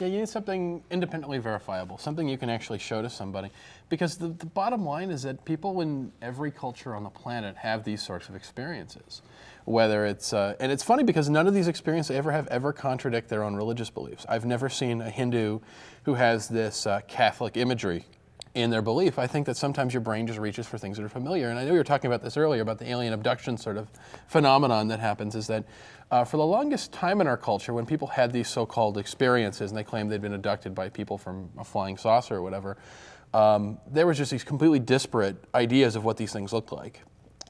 Yeah, you need something independently verifiable, something you can actually show to somebody. Because the bottom line is that people in every culture on the planet have these sorts of experiences. Whether it's, and it's funny because none of these experiences they ever have ever contradict their own religious beliefs. I've never seen a Hindu who has this Catholic imagery in their belief. I think that sometimes your brain just reaches for things that are familiar. And I know you were talking about this earlier, about the alien abduction sort of phenomenon that happens, is that for the longest time in our culture, when people had these so-called experiences and they claimed they'd been abducted by people from a flying saucer or whatever, there was just these completely disparate ideas of what these things looked like.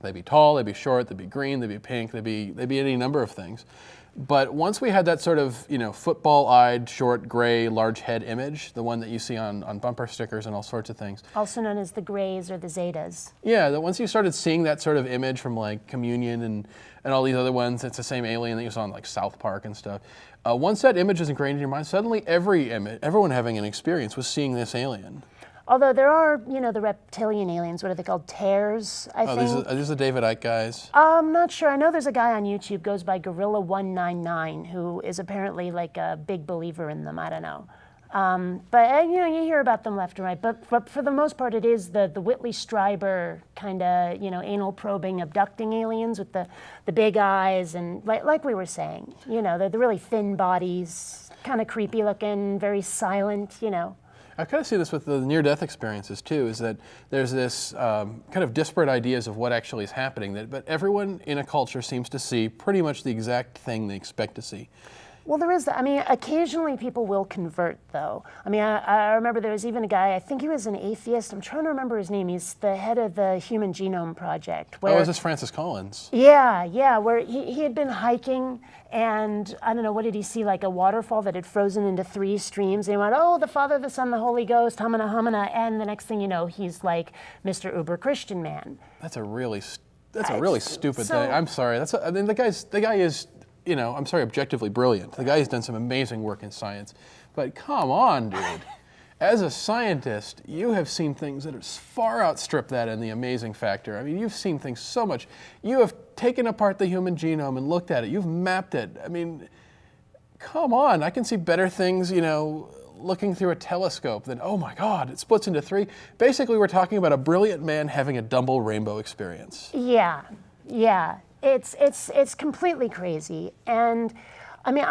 They'd be tall, they'd be short, they'd be green, they'd be pink, they'd be any number of things. But once we had that sort of, football-eyed, short, gray, large head image, the one that you see on bumper stickers and all sorts of things. Also known as the Greys or the Zetas. Yeah, that once you started seeing that sort of image from like Communion and all these other ones, it's the same alien that you saw on like South Park and stuff. Once that image is ingrained in your mind, suddenly everyone having an experience was seeing this alien. Although there are, the reptilian aliens, what are they called? Tears, I think. These are the David Icke guys? I'm not sure. I know there's a guy on YouTube, goes by Gorilla199, who is apparently like a big believer in them. I don't know. But you hear about them left and right. But for the most part, it is the Whitley Strieber kind of, anal probing, abducting aliens with the big eyes and like we were saying, the really thin bodies, kind of creepy looking, very silent, I kind of see this with the near-death experiences too, is that there's this kind of disparate ideas of what actually is happening, but everyone in a culture seems to see pretty much the exact thing they expect to see. Well, there is that. I mean, occasionally people will convert, though. I mean, I remember there was even a guy, I think he was an atheist. I'm trying to remember his name. He's the head of the Human Genome Project. Is this Francis Collins? Yeah, where he had been hiking, and I don't know, what did he see, like a waterfall that had frozen into 3 streams, and he went, the Father, the Son, the Holy Ghost, humana, humana, and the next thing you know, he's like Mr. Uber Christian man. That's a really stupid thing. I'm sorry. The guy is, I'm sorry, objectively brilliant. The guy has done some amazing work in science. But come on, dude. As a scientist, you have seen things that far outstrip that in the amazing factor. I mean, you've seen things so much. You have taken apart the human genome and looked at it. You've mapped it. I mean, come on. I can see better things, looking through a telescope than, oh my God, it splits into 3. Basically, we're talking about a brilliant man having a Dumble rainbow experience. Yeah. It's completely crazy. And I mean,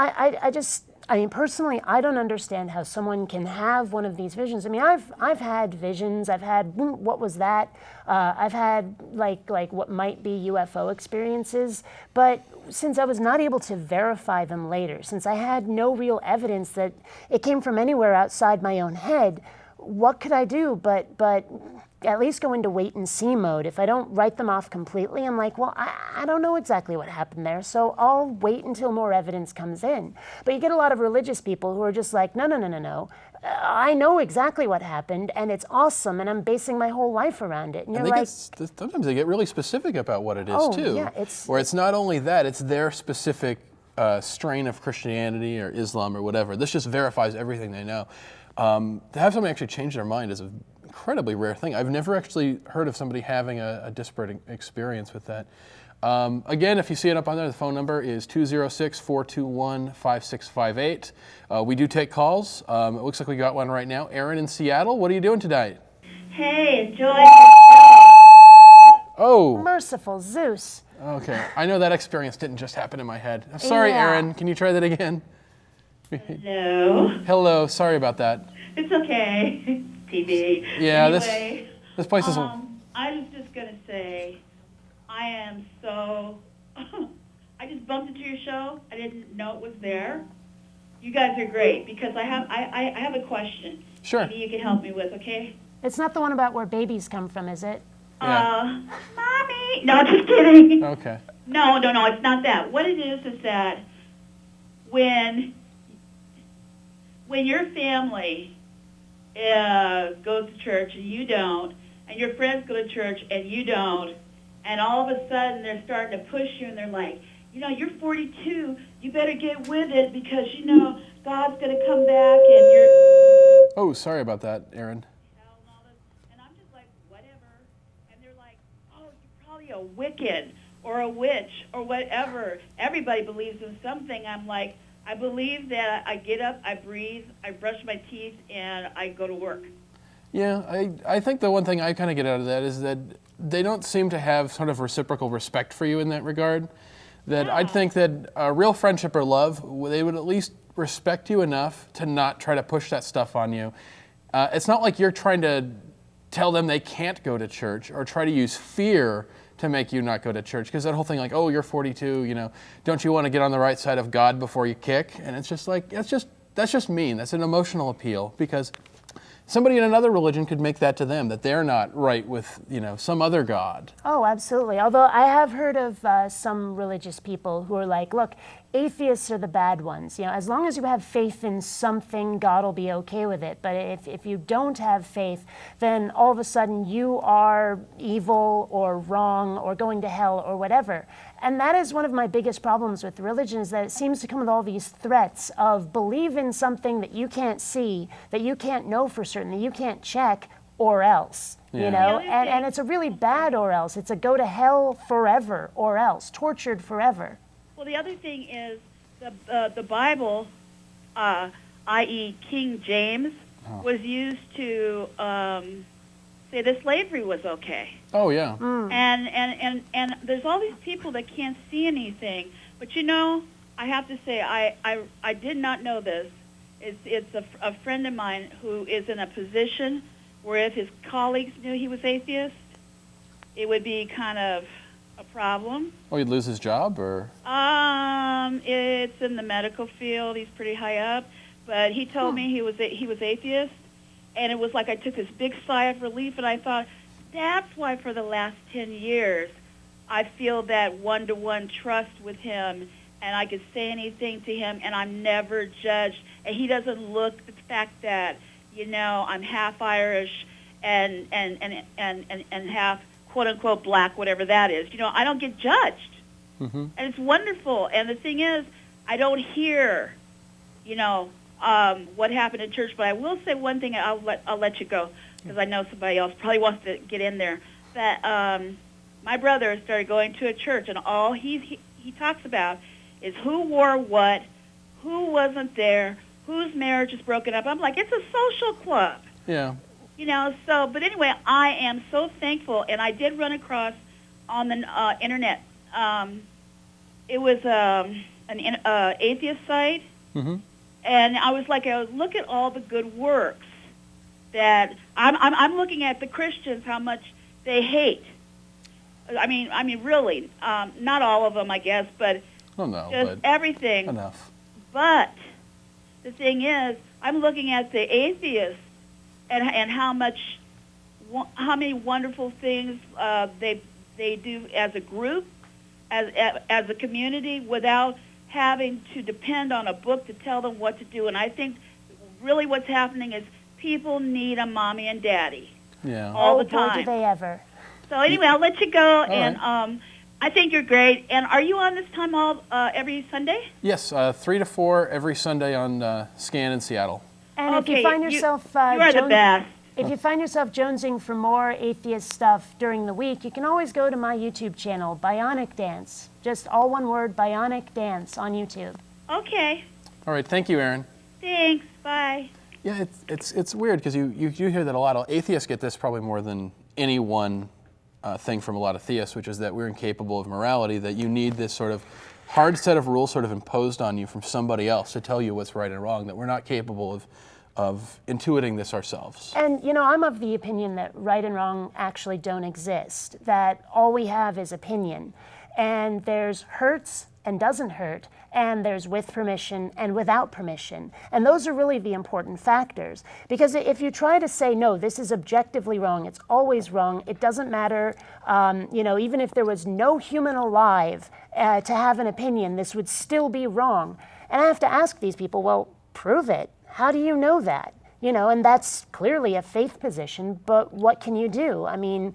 personally, I don't understand how someone can have one of these visions. I mean, I've had visions. I've had, what was that? I've had like what might be UFO experiences. But since I was not able to verify them later, since I had no real evidence that it came from anywhere outside my own head, what could I do but at least go into wait and see mode? If I don't write them off completely, I'm like, well, I don't know exactly what happened there, so I'll wait until more evidence comes in. But you get a lot of religious people who are just like, no. I know exactly what happened, and it's awesome, and I'm basing my whole life around it. And you're like, sometimes they get really specific about what it is, too. Yeah, where it's not only that, it's their specific strain of Christianity or Islam or whatever. This just verifies everything they know. To have somebody actually change their mind is an incredibly rare thing. I've never actually heard of somebody having a disparate experience with that. Again, if you see it up on there, the phone number is 206-421-5658. We do take calls. It looks like we got one right now. Aaron in Seattle, what are you doing tonight? Hey, enjoy the show. Oh. Merciful Zeus. Okay, I know that experience didn't just happen in my head. I'm sorry, Aaron. Can you try that again? Hello. Hello, sorry about that. It's okay. TV. Yeah, anyway, this place is... I was just going to say, I am so... I just bumped into your show. I didn't know it was there. You guys are great, because I have a question. Sure. Maybe you can help me with, okay? It's not the one about where babies come from, is it? Yeah. Mommy! No, just kidding. Okay. No, it's not that. What it is that when your family goes to church and you don't, and your friends go to church and you don't, and all of a sudden they're starting to push you and they're like, you're 42, you better get with it because, God's going to come back and you're... Oh, sorry about that, Aaron. And I'm just like, whatever. And they're like, oh, you're probably a Wiccan or a witch or whatever. Everybody believes in something. I'm like, I believe that I get up, I breathe, I brush my teeth, and I go to work. Yeah, I think the one thing I kind of get out of that is that they don't seem to have sort of reciprocal respect for you in that regard. That I'd think that a real friendship or love, they would at least respect you enough to not try to push that stuff on you. It's not like you're trying to tell them they can't go to church or try to use fear to make you not go to church, because that whole thing like, oh, you're 42, you know, don't you want to get on the right side of God before you kick? And it's just like, that's just mean. That's an emotional appeal, because somebody in another religion could make that to them, that they're not right with, you know, some other God. Oh, absolutely. Although I have heard of some religious people who are like, look, atheists are the bad ones. You know, as long as you have faith in something, God will be okay with it. But if you don't have faith, then all of a sudden you are evil or wrong or going to hell or whatever. And that is one of my biggest problems with religion, is that it seems to come with all these threats of believe in something that you can't see, that you can't know for certain, that you can't check, or else. Yeah. You know, and it's a really bad or else. It's a go to hell forever or else, tortured forever. Well, the other thing is the Bible, i.e. King James, was used to say that slavery was okay. Oh, yeah. And there's all these people that can't see anything. But, you know, I have to say, I did not know this. It's a friend of mine who is in a position where if his colleagues knew he was atheist, it would be kind of a problem. Oh, he'd lose his job, or? It's in the medical field. He's pretty high up. But he told me he was atheist, and it was like I took this big sigh of relief, and I thought, that's why for the last 10 years I feel that one-to-one trust with him, and I could say anything to him, and I'm never judged. And he doesn't look at the fact that, you know, I'm half Irish and half quote-unquote black, whatever that is. You know, I don't get judged. Mm-hmm. And it's wonderful. And the thing is, I don't hear, you know, what happened in church. But I will say one thing, I'll let you go, because I know somebody else probably wants to get in there. That my brother started going to a church, and all he talks about is who wore what, who wasn't there, whose marriage is broken up. I'm like, it's a social club. Yeah. You know, so, but anyway, I am so thankful, and I did run across on the internet, it was an atheist site, Mm-hmm. and I was like, look at all the good works that, I'm looking at the Christians, how much they hate. I mean, really, not all of them, I guess, but Oh, no, just but everything. enough. But the thing is, I'm looking at the atheists and how many wonderful things they do as a group, as a community, without having to depend on a book to tell them what to do. And I think really what's happening is people need a mommy and daddy Yeah. all the boy, time. do they ever. So anyway, I'll let you go, and right. I think you're great. And are you on this time every Sunday? Yes, 3 to 4 every Sunday on Scan in Seattle. And if Okay, you find yourself you are the best. If you find yourself jonesing for more atheist stuff during the week, you can always go to my YouTube channel, BionicDance. Just all one word, BionicDance on YouTube. Okay. All right, thank you, Aaron. Thanks. Bye. Yeah, it's weird, because you hear that a lot. Atheists get this probably more than any one thing from a lot of theists, which is that we're incapable of morality, that you need this sort of hard set of rules sort of imposed on you from somebody else to tell you what's right and wrong, that we're not capable of intuiting this ourselves. And, you know, I'm of the opinion that right and wrong actually don't exist, that all we have is opinion. And there's hurts and doesn't hurt, and there's with permission and without permission. And those are really the important factors. Because if you try to say, no, this is objectively wrong, it's always wrong, it doesn't matter, you know, even if there was no human alive to have an opinion, this would still be wrong. And I have to ask these people, well, prove it. How do you know that? You know, and that's clearly a faith position, but what can you do? I mean,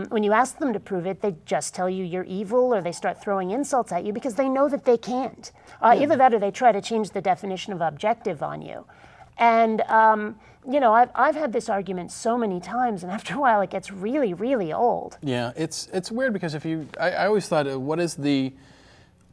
when you ask them to prove it, they just tell you you're evil, or they start throwing insults at you because they know that they can't. Either that or they try to change the definition of objective on you. And, you know, I've had this argument so many times, and after a while it gets really, really old. Yeah, it's weird, because I always thought, what is the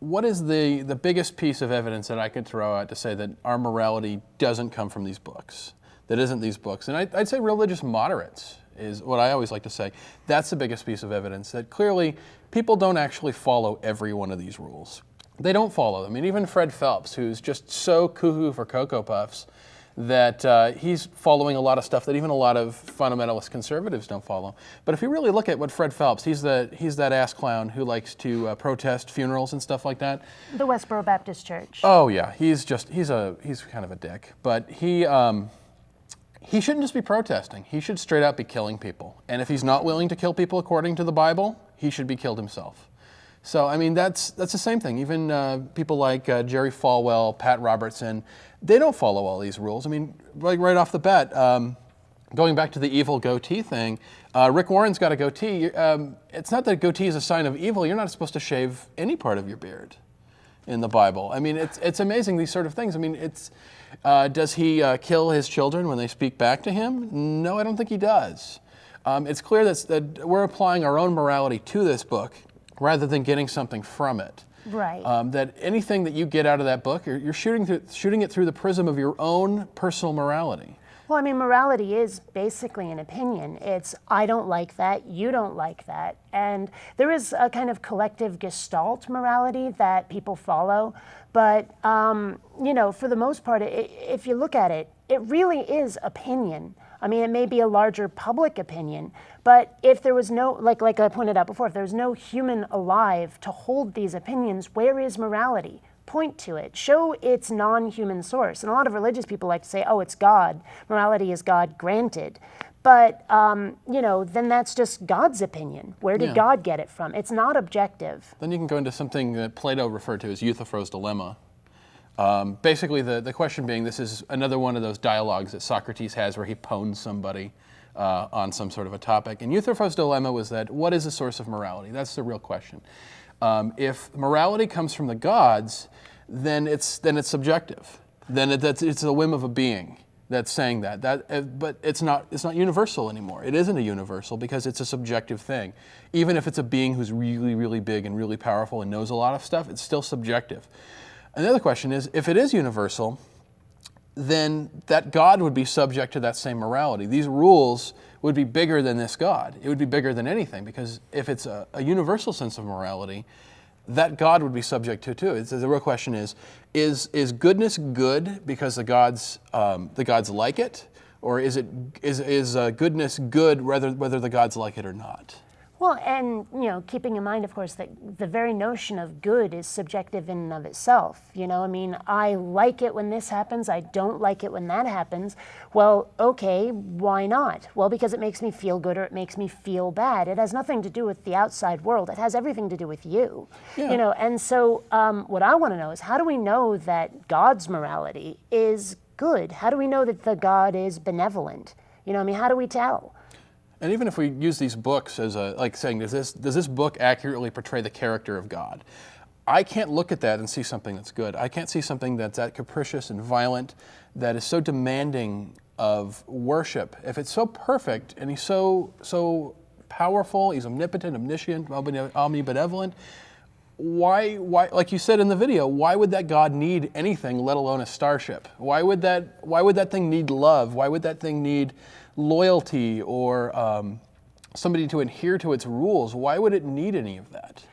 what is the biggest piece of evidence that I could throw out to say that our morality doesn't come from these books, that isn't these books? And I'd say religious moderates is what I always like to say. That's the biggest piece of evidence, that clearly people don't actually follow every one of these rules. They don't follow them. I mean, even Fred Phelps, who's just so cuckoo for Cocoa Puffs, that he's following a lot of stuff that even a lot of fundamentalist conservatives don't follow. But if you really look at what Fred Phelps, he's that ass clown who likes to protest funerals and stuff like that. The Westboro Baptist Church. Oh yeah, he's kind of a dick. But he shouldn't just be protesting. He should straight out be killing people. And if he's not willing to kill people according to the Bible, he should be killed himself. So, I mean, that's the same thing. Even people like Jerry Falwell, Pat Robertson, they don't follow all these rules. I mean, right off the bat, going back to the evil goatee thing, Rick Warren's got a goatee. It's not that goatee is a sign of evil. You're not supposed to shave any part of your beard in the Bible. I mean, it's amazing, these sort of things. I mean, does he kill his children when they speak back to him? No, I don't think he does. It's clear that we're applying our own morality to this book rather than getting something from it. Right. That anything that you get out of that book, you're shooting it through the prism of your own personal morality. Well, I mean, morality is basically an opinion. It's, I don't like that, you don't like that. And there is a kind of collective gestalt morality that people follow. But, for the most part, if you look at it, it really is opinion. I mean, it may be a larger public opinion, but if there was no, like I pointed out before, if there was no human alive to hold these opinions, where is morality? Point to it. Show its non-human source. And a lot of religious people like to say, oh, it's God. Morality is God granted. But, then that's just God's opinion. Where did God get it from? It's not objective. Then you can go into something that Plato referred to as Euthyphro's dilemma. Basically, the question being, this is another one of those dialogues that Socrates has where he pwns somebody on some sort of a topic. And Euthyphro's dilemma was that, what is the source of morality? That's the real question. If morality comes from the gods, then it's subjective. Then it's the whim of a being that's saying that. But it's not universal anymore. It isn't a universal because it's a subjective thing. Even if it's a being who's really, really big and really powerful and knows a lot of stuff, it's still subjective. And the other question is, if it is universal, then that God would be subject to that same morality. These rules would be bigger than this God. It would be bigger than anything, because if it's a universal sense of morality, that God would be subject to too. The real question is goodness good because the gods like it, or is goodness good whether the gods like it or not? Well, and, keeping in mind, of course, that the very notion of good is subjective in and of itself. I mean, I like it when this happens, I don't like it when that happens. Well, okay, why not? Well, because it makes me feel good or it makes me feel bad. It has nothing to do with the outside world. It has everything to do with you. Yeah. And so what I want to know is, how do we know that God's morality is good? How do we know that the God is benevolent? How do we tell? And even if we use these books as saying, does this book accurately portray the character of God? I can't look at that and see something that's good. I can't see something that's that capricious and violent, that is so demanding of worship. If it's so perfect and he's so powerful, he's omnipotent, omniscient, omnibenevolent, why, like you said in the video, why would that God need anything, let alone a starship? Why would that thing need love? Why would that thing need loyalty or somebody to adhere to its rules? Why would it need any of that?